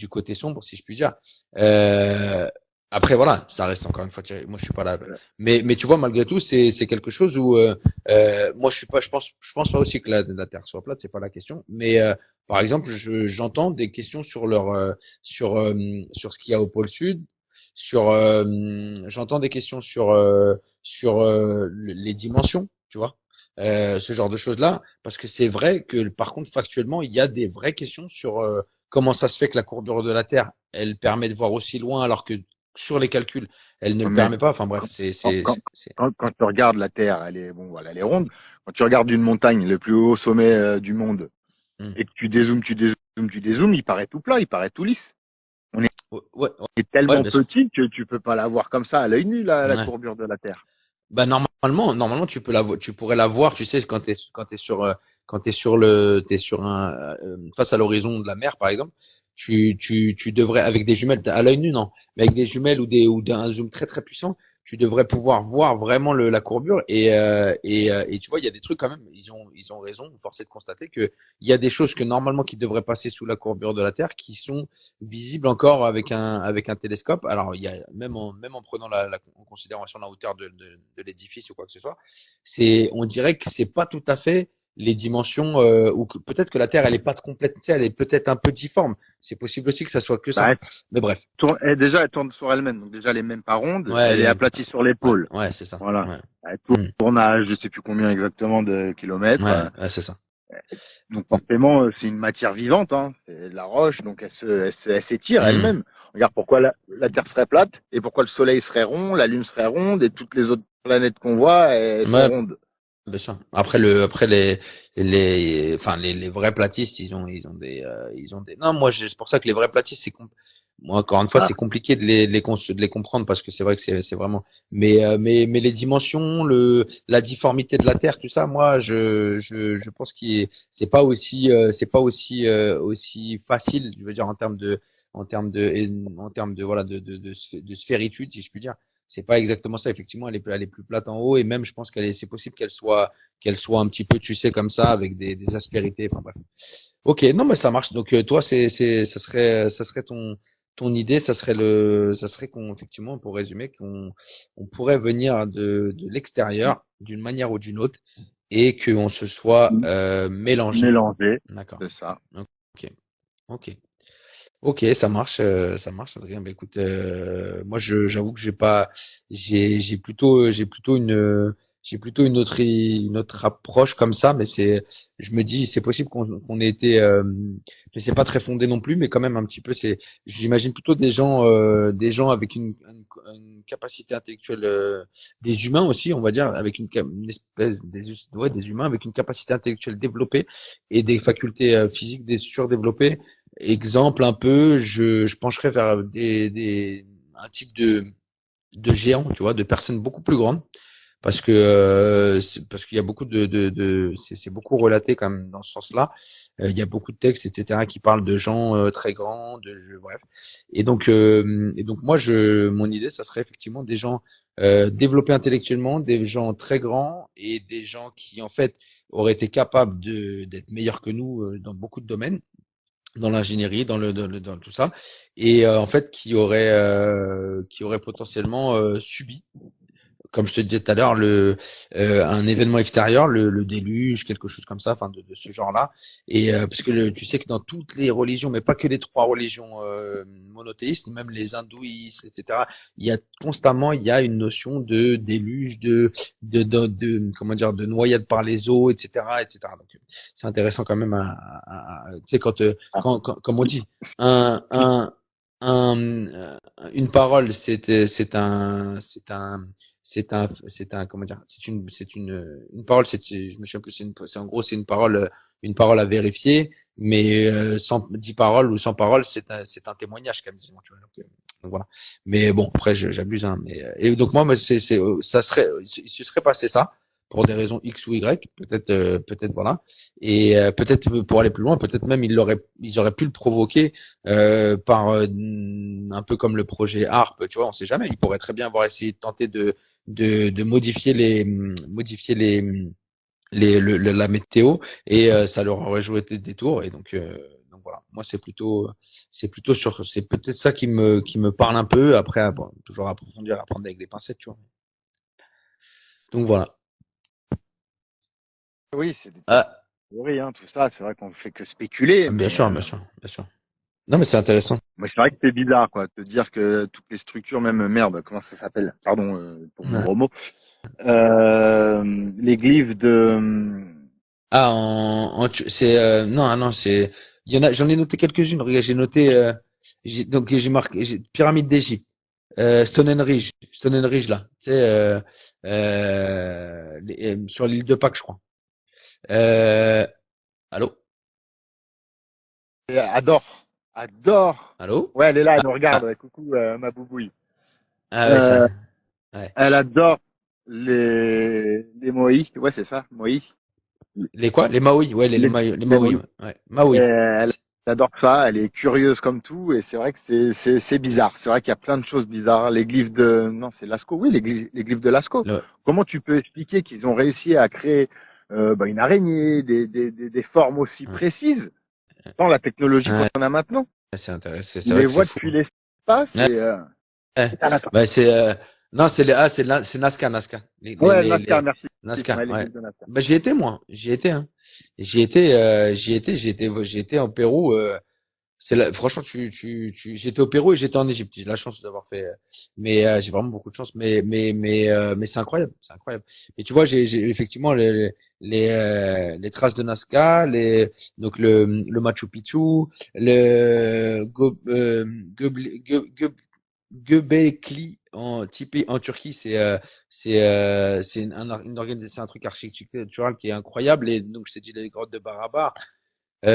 côté sombre, si je puis dire. Euh, Après, voilà, ça reste encore une fois. Moi, je suis pas là. Mais tu vois, malgré tout, c'est quelque chose où moi, je suis pas. Je pense pas aussi que la Terre soit plate. C'est pas la question. Mais par exemple, j'entends des questions sur sur ce qu'il y a au pôle sud, j'entends des questions sur les dimensions, tu vois, ce genre de choses-là, parce que c'est vrai que par contre factuellement, il y a des vraies questions sur comment ça se fait que la courbure de la Terre, elle permet de voir aussi loin, alors que sur les calculs, elle ne le Mais permet pas. Enfin bref, quand tu regardes la Terre, elle est bon, voilà, elle est ronde. Quand tu regardes une montagne, le plus haut sommet du monde, hmm. et que tu dézoomes, il paraît tout plat, il paraît tout lisse. On Ouais, ouais, est ouais, tellement bien sûr. petit que tu peux pas la voir comme ça à l'œil nu, la Ouais. courbure de la Terre. Bah normalement tu pourrais la voir, tu sais, quand t'es sur t'es sur face à l'horizon de la mer par exemple, tu devrais avec des jumelles à l'œil nu non, mais avec des jumelles ou d'un zoom très très puissant, tu devrais pouvoir voir vraiment la courbure et tu vois il y a des trucs quand même, ils ont raison, force est de constater que il y a des choses que normalement qui devraient passer sous la courbure de la Terre qui sont visibles encore avec un télescope. Alors il y a même en prenant en considération la hauteur de l'édifice ou quoi que ce soit, on dirait que c'est pas tout à fait les dimensions ou que peut-être que la Terre elle est pas complète, tu sais, elle est peut-être un peu difforme. C'est possible aussi que ça soit que ça. Bah, Mais bref, déjà, elle tourne sur elle-même. Donc déjà, elle est même pas ronde, ouais, elle est aplatie sur l'épaule. ouais, c'est ça. Voilà. Ouais. Elle Mm. tourne à je sais plus combien exactement de kilomètres. Ouais, ouais, c'est ça. Donc Mm. forcément, c'est une matière vivante, hein. C'est de la roche, donc elle s'étire Mm. elle-même. Regarde pourquoi la Terre serait plate et pourquoi le Soleil serait rond, la Lune serait ronde et toutes les autres planètes qu'on voit, elles sont Ouais, rondes. bien sûr. Après enfin les vrais platistes, ils ont des. Non, moi, c'est pour ça que les vrais platistes, moi encore une fois, Ah, c'est compliqué de les comprendre parce que c'est vrai que c'est vraiment. Mais les dimensions, la difformité de la Terre, tout ça, moi, je pense que c'est pas aussi facile, je veux dire en termes de voilà de sphéritude, si je puis dire. c'est pas exactement ça. Effectivement, elle est plus plate en haut et même, je pense c'est possible qu'elle soit un petit peu, tu sais, comme ça, avec des aspérités. Enfin bref. Ok, non, mais ça marche. Donc toi, ça serait ton idée, ça serait qu'on, effectivement, pour résumer, on pourrait venir de l'extérieur d'une manière ou d'une autre et qu'on se soit mélangé. Mélangé, D'accord. c'est ça. Ok. Ok. Ok, ça marche, Adrien. Bah, écoute, moi, j'avoue que j'ai plutôt une autre approche comme ça, mais je me dis, c'est possible qu'on ait été, mais c'est pas très fondé non plus, mais quand même un petit peu, j'imagine plutôt des gens avec une capacité intellectuelle, des humains aussi, on va dire, avec une espèce, ouais, des humains avec une capacité intellectuelle développée et des facultés physiques surdéveloppées. Exemple un peu, je pencherais vers un type de géant, tu vois, de personnes beaucoup plus grandes, parce qu'il y a beaucoup c'est beaucoup relaté quand même dans ce sens-là. Il y a beaucoup de textes, etc., qui parlent de gens très grands, bref. Et donc moi, mon idée, ça serait effectivement des gens développés intellectuellement, des gens très grands et des gens qui en fait auraient été capables d'être meilleurs que nous dans beaucoup de domaines dans l'ingénierie, dans tout ça, et en fait qui aurait potentiellement subi, comme je te disais tout à l'heure, un événement extérieur, le déluge, quelque chose comme ça, enfin de ce genre-là. Et parce que tu sais que dans toutes les religions, mais pas que les trois religions monothéistes, même les hindouistes, etc., il y a une notion de déluge, comment dire, de noyade par les eaux, etc., etc. Donc c'est intéressant quand même tu sais comme on dit, un un une parole, c'est un, comment dire, une parole, je me souviens plus, en gros, c'est une parole à vérifier, mais sans 10 paroles ou 100 paroles, c'est un témoignage, quand même, disons, tu vois. Donc voilà. Mais bon, après, j'abuse, hein, et donc moi, ça serait, il se serait passé ça pour des raisons X ou Y, peut-être voilà, et peut-être pour aller plus loin, peut-être même ils auraient pu le provoquer par un peu comme le projet ARP, tu vois, on sait jamais. Ils pourraient très bien avoir essayé de tenter de modifier la météo et ça leur aurait joué des tours et donc voilà. Moi c'est peut-être ça qui me parle un peu. Après bon, toujours approfondir, apprendre avec des pincettes, tu vois. Donc voilà. Oui, c'est des Ah, théories, hein, tout ça. C'est vrai qu'on ne fait que spéculer, bien mais sûr, bien sûr, bien sûr. Non mais c'est intéressant. moi, c'est vrai que c'est bizarre, quoi, de dire que toutes les structures, même merde, comment ça s'appelle? Pardon pour mon Ouais. gros mot. Les glyphes de. Ah, c'est non, ah non, c'est il y en a, j'en ai noté quelques-unes. Regarde, j'ai noté donc j'ai marqué pyramide d'Égypte, Stonehenge là, tu sais sur l'île de Pâques, je crois. Euh, allô, Adore. Adore. allô. Ouais, elle est là, elle nous Ah, regarde. Ouais, coucou, ma boubouille. ah ouais, ça, Euh, ouais. Elle adore les Moïse. Ouais, c'est ça, Moïse. Les quoi? Les Maui, ouais, Les, Les les Maui, Moïse. ouais, ouais. Maui. Elle adore ça. Elle est curieuse comme tout. Et c'est vrai que c'est bizarre. C'est vrai qu'il y a plein de choses bizarres. Les glyphes de, non, c'est Lascaux. Oui, les glyphes de Lascaux. Le- Comment tu peux expliquer qu'ils ont réussi à créer une araignée, des formes aussi ouais, précises sans la technologie qu'on ouais, a maintenant? c'est intéressant. C'est On vrai les que c'est voit fou. depuis l'espace Ouais, ouais. et Bah, non, c'est Nazca, Nazca. ouais, NASCAR, Les merci. Nazca, Ouais, les ouais. glyphes de NASCAR. Bah, j'y étais, moi. J'y étais, hein. J'y étais en Pérou, franchement, j'étais au Pérou et j'étais en Égypte. J'ai la chance d'avoir fait, mais j'ai vraiment beaucoup de chance. Mais c'est incroyable, c'est incroyable. Et tu vois, j'ai effectivement les traces de Nazca, donc le Machu Picchu, le Göbekli en Turquie, c'est un truc architectural qui est incroyable. Et donc, je t'ai dit les grottes de Barabar, les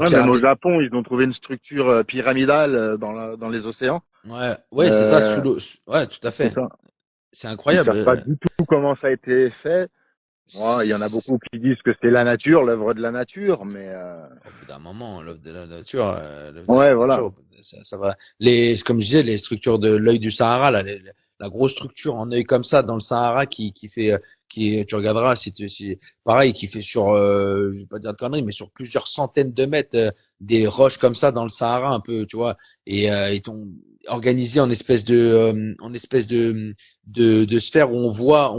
Ouais, même au pyramides. Japon, ils ont trouvé une structure pyramidale dans les océans. Ouais, ouais, c'est ça, sous Euh, l'eau. Ouais, tout à c'est fait. ça. C'est Ils incroyable. savent pas du tout comment ça a été fait. Bon, il y en a beaucoup qui disent que c'est la nature, l'œuvre de la nature, mais Au bout d'un moment, l'œuvre de la ouais, voilà. nature, ça va. Comme je disais, les structures de l'œil du Sahara, là, la grosse structure en œil comme ça dans le Sahara qui fait, tu regarderas pareil, qui fait sur, je vais pas dire de conneries, mais sur plusieurs centaines de mètres, des roches comme ça dans le Sahara un peu, tu vois, et ils t'ont organisé en espèce de sphère où on voit,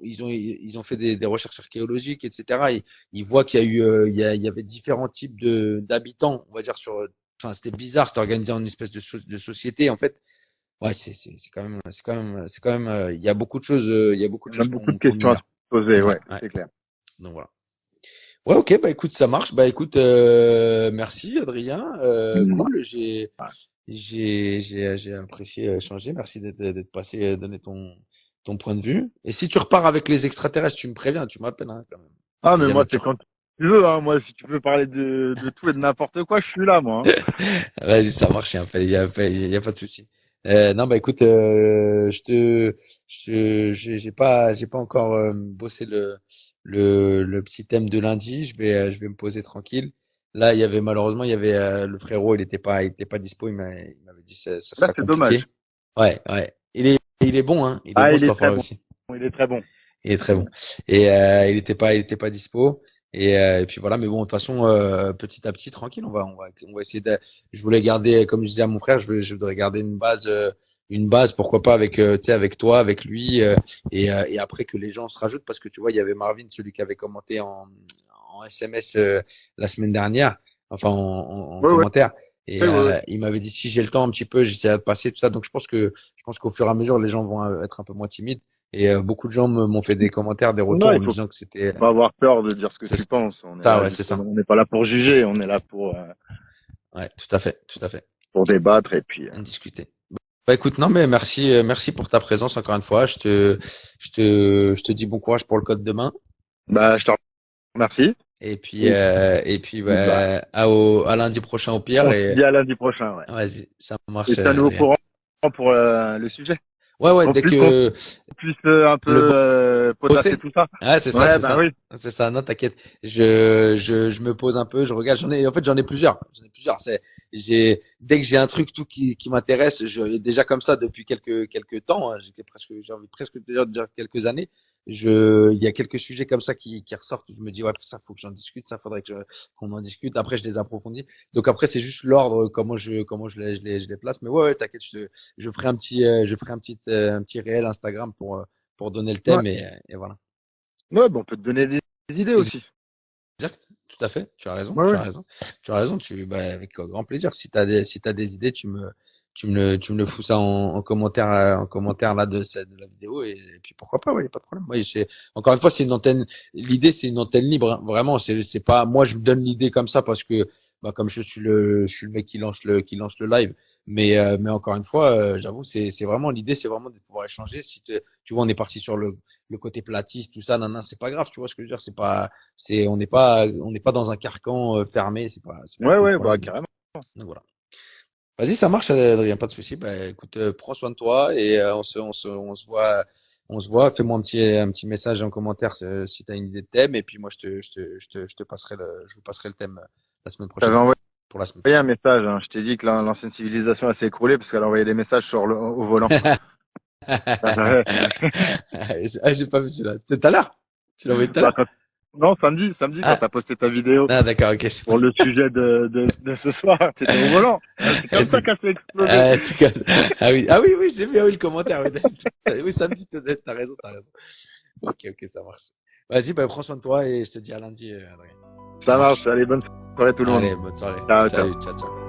ils ont fait des recherches archéologiques, etc. Ils voient qu'il y a eu, il y avait différents types d'habitants, on va dire enfin c'était bizarre, c'était organisé en une espèce de société en fait. Ouais, c'est quand même, il y a beaucoup de choses, il y a beaucoup de On a choses beaucoup de qu'on questions à se ignore. poser, Ouais, ouais, ouais. c'est clair. Donc voilà. Ouais, ok, bah écoute, ça marche. Bah écoute, merci Adrien. Mm. Cool. J'ai apprécié échanger. Merci d'être passé, donner ton point de vue. Et si tu repars avec les extraterrestres, tu me préviens, tu m'appelles hein, quand même. Ah, Si mais moi, jamais tu c'est quand tu veux, hein. Moi, si tu veux parler de tout et de n'importe quoi, je suis là, moi, hein. Vas-y, ça marche, il y a pas de souci. Non, bah écoute, j'ai pas encore bossé le petit thème de lundi. Je vais me poser tranquille. Là, malheureusement, il y avait le frérot, il était pas dispo. Il m'avait dit ça Là, sera c'est dommage. compliqué. Ouais, ouais. Il est bon, hein. Il est Ah, bon il cet est très enfant bon. aussi. Il est très bon. Il est très bon. Et il était pas dispo. Et puis voilà. Mais bon, de toute façon, petit à petit, tranquille, on va essayer de. Je voulais garder, comme je disais à mon frère, je voudrais garder une base, pourquoi pas avec, tu sais, avec toi, avec lui, et après que les gens se rajoutent, parce que tu vois, il y avait Marvin, celui qui avait commenté en SMS la semaine dernière, enfin en Ouais, ouais, commentaire. Et ouais, ouais. il m'avait dit si j'ai le temps un petit peu, j'essaie de passer tout ça. Donc je pense qu'au fur et à mesure, les gens vont être un peu moins timides. Et beaucoup de gens m'ont fait des commentaires, des retours Non, en il me faut disant que c'était pas avoir peur de dire ce que c'est tu penses. On est ça, là, ouais, c'est justement. ça. On n'est pas là pour juger. On est là Ouais, tout à fait, tout à fait. pour débattre et puis, Discuter. Bah écoute, non mais merci pour ta présence encore une fois. Je te dis bon courage pour le code demain. bah, je te remercie. Et puis Puis, bah, bah, à lundi prochain au pire. on se Et dit à lundi prochain, ouais. vas-y, ça Et marche, tiens-nous au Adrien. courant pour le sujet. Ouais, ouais, dès Qu'on que puisse un peu le potasser bosser. tout ça. Ouais, c'est ça, Ouais, c'est bah ça. oui. C'est ça, non, t'inquiète. Je me pose un peu, je regarde, en fait, j'en ai plusieurs. J'en ai plusieurs. Dès que j'ai un truc tout qui m'intéresse, déjà comme ça depuis quelques temps, hein, j'ai envie presque déjà de dire quelques années. Il y a quelques sujets comme ça qui ressortent. Je me dis, ouais, ça, faut que j'en discute, ça faudrait qu'on en discute. Après, je les approfondis. Donc après, c'est juste l'ordre, comment je les place. Mais ouais, ouais, t'inquiète, un petit réel Instagram pour donner le Ouais. thème et voilà. Ouais, bah, on peut te donner des idées aussi. Exact, tout à fait. Tu as raison, Ouais, tu ouais. as raison. Tu as raison, bah, avec grand plaisir. Si t'as des idées, tu me le fous ça en commentaire là de la vidéo et puis pourquoi pas, ouais, y a pas de problème. Moi, encore une fois, l'idée, c'est une antenne libre, hein. Vraiment, c'est pas, moi, je me donne l'idée comme ça parce que, bah, comme je suis le mec qui lance le live. Mais encore une fois, j'avoue, c'est vraiment l'idée, c'est vraiment de pouvoir échanger. Tu vois, on est parti sur le côté platiste, tout ça, non, non, c'est pas grave, tu vois ce que je veux dire, on n'est pas dans un carcan fermé, c'est pas Ouais, trop le ouais, bah, problème. carrément. Donc voilà. Vas-y, ça marche, Adrien, pas de souci. Bah écoute, prends soin de toi et on se voit. Fais-moi un petit message en commentaire si tu as une idée de thème et puis moi je te passerai je vous passerai le thème la semaine J'avais prochaine pour la semaine envoyé un prochaine. message, hein. Je t'ai dit que l'ancienne civilisation, elle s'est écroulée parce qu'elle envoyait des messages au volant. Ah, ouais. Ah, j'ai pas vu celui-là. C'était tout à l'heure? Tu l'as envoyé tout à Bah, l'heure? non, samedi, quand Ah, t'as posté ta vidéo ah d'accord, ok. pour le sujet de ce soir, c'était au volant. C'est comme ça qu'elle s'est explosée. Ah oui, oui, j'ai vu, ah oui, le commentaire. Oui, oui, samedi, t'as raison, t'as raison. Ok, ok, ça marche. Vas-y, bah, prends soin de toi et je te dis à lundi, Adrien. Ça Ça marche. marche. Allez, bonne soirée tout le monde. Allez, bonne soirée. Ciao, ciao. Salut, ciao, ciao.